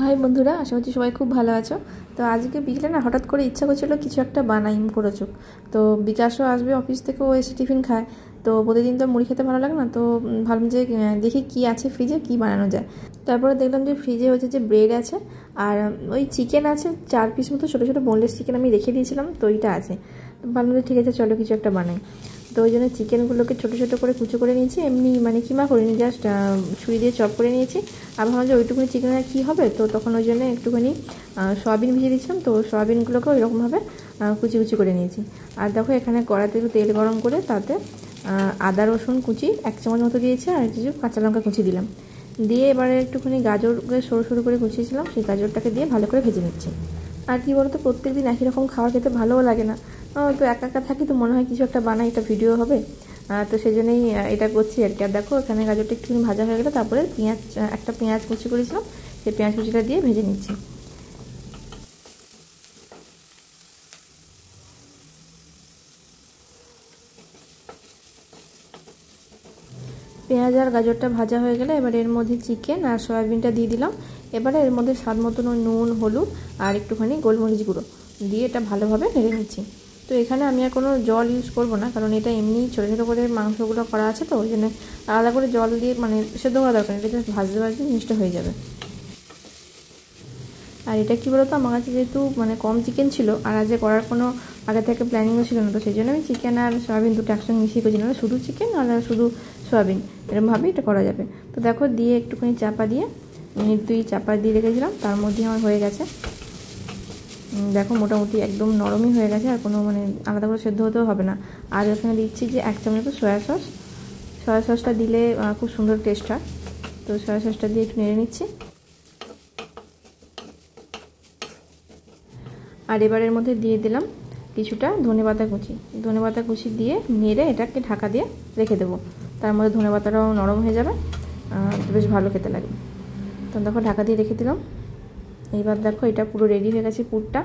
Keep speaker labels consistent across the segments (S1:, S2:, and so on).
S1: High বন্ধুরা, আশা করছি সবাই খুব ভালো আছো। তো আজকে বিকেলে না হঠাৎ করে ইচ্ছা করছিল কিছু একটা বানাই মুখরোচক। তো বিকাশও আসবে অফিস থেকে, ও এসে টিফিন খায়। তো প্রতিদিন তো মুড়ি খেতে ভালো লাগে না, তো ভাবলাম যে দেখি কি আছে ফ্রিজে, কি বানানো যায়। তারপরে দেখলাম যে ফ্রিজে হচ্ছে যে ব্রেড আছে আর ওই চিকেন আছে 4 পিস মতো, ছোটো ছোটো বোনলেস চিকেন আমি রেখে দিয়েছিলাম, তো ওইটা আছে। তো ভাবলাম যে ঠিক আছে চলো কিছু একটা বানাই। তো ওই জন্য চিকেনগুলোকে ছোটো ছোটো করে কুচো করে নিয়েছি, এমনি মানে কিমা করিনি, জাস্ট ছুরি দিয়ে চপ করে নিয়েছি। আর ভাবলাম যে ওইটুকুনি চিকেনের কী হবে, তো তখন ওই জন্য একটুখানি সয়াবিন ভিজিয়ে দিচ্ছিলাম, তো সয়াবিনগুলোকে ওইরকমভাবে কুচি কুচি করে নিয়েছি। আর দেখো এখানে কড়াতে একটু তেল গরম করে তাতে আদা রসুন কুচি 1 চামচ মতো দিয়েছি, আর কিছু কাঁচা লঙ্কা কুচি দিলাম। দিয়ে এবারে একটুখানি গাজরকে সরু সরু করে কুচিয়েছিলাম, সেই গাজরটাকে দিয়ে ভালো করে ভেজে নিচ্ছি। আর কি বলতো, প্রত্যেক দিন একই রকম খাবার খেতে ভালোও লাগে না, তো একা একা থাকি, তো মনে হয় কিছু একটা বানাই, একটা ভিডিও হবে। তো সেই জন্যই এটা করছি আর কি। আর দেখো এখানে গাজরটা একটুখানি ভাজা হয়ে গেলে তারপরে একটা পেঁয়াজ কুচি করেছিলাম, সেই পেঁয়াজ কুচিটা দিয়ে ভেজে নিচ্ছি। পেঁয়াজ আর গাজরটা ভাজা হয়ে গেলে এবার এর মধ্যে চিকেন আর সয়াবিনটা দিয়ে দিলাম। এবারে এর মধ্যে স্বাদ মতন নুন, হলুদ আর একটুখানি গোলমরিচ গুঁড়ো দিয়ে এটা ভালোভাবে নেড়ে নিচ্ছি। তো এখানে আমি আর কোনো জল ইউজ করব না, কারণ এটা এমনি ছোটো ছোটো করে মাংসগুলো করা আছে, তো ওই জন্য আলাদা করে জল দিয়ে মানে সেদ্ধ করা দরকার নেই, এটা জাস্ট ভাজতে ভাজতে জিনিসটা হয়ে যাবে। আর এটা কী বলতো, আমার কাছে যেহেতু মানে কম চিকেন ছিল আর আজকে করার কোনো আগে থেকে প্ল্যানিংও ছিল না, তো সেই জন্য আমি চিকেন আর সয়াবিন দুটো একসঙ্গে মিশিয়ে করছি, না শুধু চিকেন আর শুধু সয়াবিন এরকমভাবেই এটা করা যাবে। তো দেখো দিয়ে একটুখানি চাপা দিয়ে মিনিট 2 চাপা দিয়ে রেখেছিলাম, তার মধ্যে আমার হয়ে গেছে। দেখো মোটামুটি একদম নরমই হয়ে গেছে, আর কোনো মানে আলাদা করে সেদ্ধ হতেও হবে না। আর এখানে দিচ্ছি যে 1 চামচ মতো সয়া সসটা দিলে খুব সুন্দর টেস্ট হয়, তো সয়া সসটা দিয়ে একটু নেড়ে নিচ্ছি। আর এবারের মধ্যে দিয়ে দিলাম কিছুটা ধনেপাতা কুচি দিয়ে নেড়ে এটাকে ঢাকা দিয়ে রেখে দেবো। তার মধ্যে ধনেপাতাটাও নরম হয়ে যাবে, বেশ ভালো খেতে লাগে। তো দেখো ঢাকা দিয়ে রেখে দিলাম। এইবার দেখো এটা পুরো রেডি হয়ে গেছে পুরটা।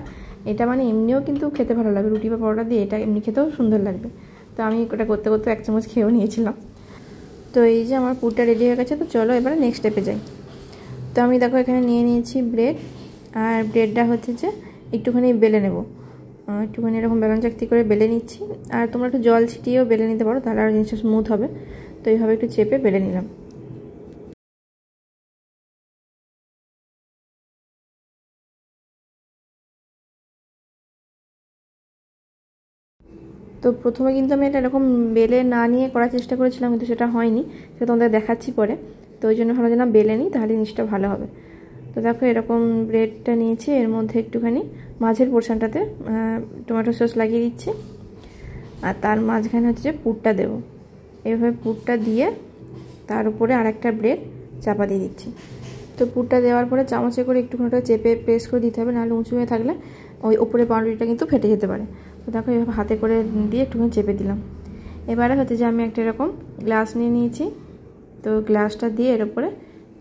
S1: এটা মানে এমনিও কিন্তু খেতে ভালো লাগে, রুটি বা পরোটা দিয়ে এটা এমনি খেতেও সুন্দর লাগবে। তো আমি এটা করতে করতে 1 চামচ খেয়েও নিয়েছিলাম। তো এই যে আমার পুরটা রেডি হয়ে গেছে, তো চলো এবারে নেক্সট স্টেপে যাই। তো আমি দেখো এখানে নিয়ে নিয়েছি ব্রেড, আর ব্রেডটা হচ্ছে যে একটুখানি বেলে নেব, একটুখানি এরকম বেলন চাকতি করে বেলে নিচ্ছি। আর তোমরা একটু জল ছিটিয়েও বেলে নিতে পারো, তাহলে আর জিনিসটা স্মুথ হবে। তো এইভাবে একটু চেপে বেলে নিলাম। তো প্রথমে কিন্তু আমি এটা এরকম বেলে না নিয়ে করার চেষ্টা করেছিলাম, কিন্তু সেটা হয়নি, সেটা তোমাদের দেখাচ্ছি পরে। তো ওই জন্য ভালো যেন বেলে নিই, তাহলে জিনিসটা ভালো হবে। তো দেখো এরকম ব্রেডটা নিয়েছি, এর মধ্যে একটুখানি মাঝের পোর্শনটাতে টমেটো সস লাগিয়ে দিচ্ছি, আর তার মাঝখানে হচ্ছে পুরটা দেবো। এইভাবে পুরটা দিয়ে তার উপরে আরেকটা ব্রেড চাপা দিয়ে দিচ্ছি। তো পুরটা দেওয়ার পরে চামচে করে একটুখানি ওটা চেপে প্রেস করে দিতে হবে, নাহলে উঁচু হয়ে থাকলে ওই উপরে পাউরুটিটা কিন্তু ফেটে যেতে পারে। তো দেখো এইভাবে হাতে করে দিয়ে একটুখানি চেপে দিলাম। এবারে হচ্ছে যে আমি একটা এরকম গ্লাস নিয়ে নিয়েছি, তো গ্লাসটা দিয়ে এর উপরে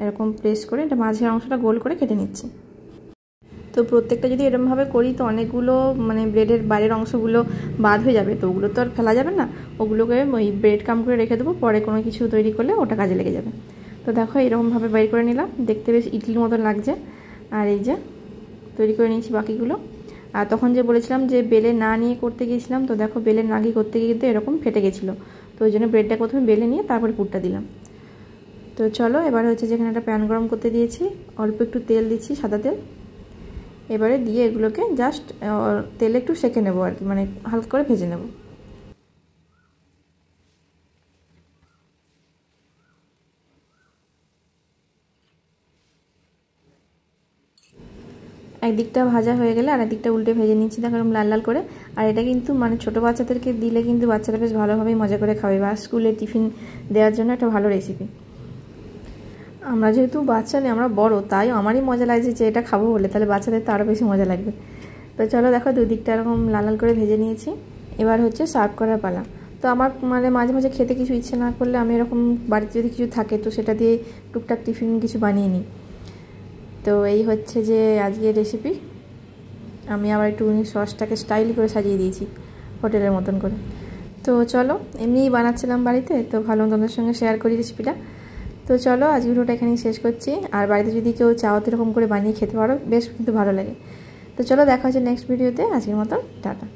S1: এরকম প্রেস করে এটা মাঝের অংশটা গোল করে কেটে নিচ্ছি। তো প্রত্যেকটা যদি এরকমভাবে করি তো অনেকগুলো মানে ব্রেডের বাইরের অংশগুলো বাদ হয়ে যাবে, তো ওগুলো তো আর ফেলা যাবে না, ওগুলোকে ওই ব্রেড কাম করে রেখে দেবো, পরে কোনো কিছু তৈরি করলে ওটা কাজে লেগে যাবে। তো দেখো এরকমভাবে বাইর করে নিলাম, দেখতে বেশ ইডলির মতন লাগছে। আর এই যে তৈরি করে নিয়েছি বাকিগুলো। আর তখন যে বলেছিলাম যে বেলে না নিয়ে করতে গিয়েছিলাম, তো দেখো বেলে না গিয়ে করতে গিয়ে এরকম ফেটে গেছিলো, তো ওই জন্য ব্রেডটা প্রথমে বেলে নিয়ে তারপরে পুরটা দিলাম। তো চলো এবার হচ্ছে যেখানে একটা প্যান গরম করতে দিয়েছি, অল্প একটু তেল দিচ্ছি, সাদা তেল। এবারে দিয়ে এগুলোকে জাস্ট তেলে একটু সেঁকে নেবো আর কি, মানে হালকা করে ভেজে নেব। একদিকটা ভাজা হয়ে গেলে আর একদিকটা উল্টে ভেজে নিচ্ছি, দেখো এরকম লাল লাল করে। আর এটা কিন্তু মানে ছোটো বাচ্চাদেরকে দিলে কিন্তু বাচ্চারা বেশ ভালোভাবেই মজা করে খাবে, বা স্কুলে টিফিন দেওয়ার জন্য একটা ভালো রেসিপি। আমরা যেহেতু বাচ্চা নেই, আমরা বড়, তাই আমারই মজা লাগছে যে এটা খাবো বলে, তাহলে বাচ্চাদের তো আরও বেশি মজা লাগবে। তো চলো দেখো দুদিকটা এরকম লাল লাল করে ভেজে নিয়েছি। এবার হচ্ছে সার্ভ করার পালা। তো আমার মানে মাঝে মাঝে খেতে কিছু ইচ্ছে না করলে আমি এরকম বাড়িতে যদি কিছু থাকে তো সেটা দিয়ে টুকটাক টিফিন কিছু বানিয়ে নিই। তো এই হচ্ছে যে আজকের রেসিপি। আমি আবার একটু সসটাকে স্টাইল করে সাজিয়ে দিয়েছি হোটেলের মতন করে। তো চলো এমনিই বানাচ্ছিলাম বাড়িতে, তো ভালো তোমাদের সঙ্গে শেয়ার করি রেসিপিটা। তো চলো আজকে ভিডিওটা এখানেই শেষ করছি। আর বাড়িতে যদি কেউ চাও তো এরকম করে বানিয়ে খেতে পারো, বেশ কিন্তু ভালো লাগে। তো চলো দেখা হচ্ছে নেক্সট ভিডিওতে। আজকের মতন টাটা।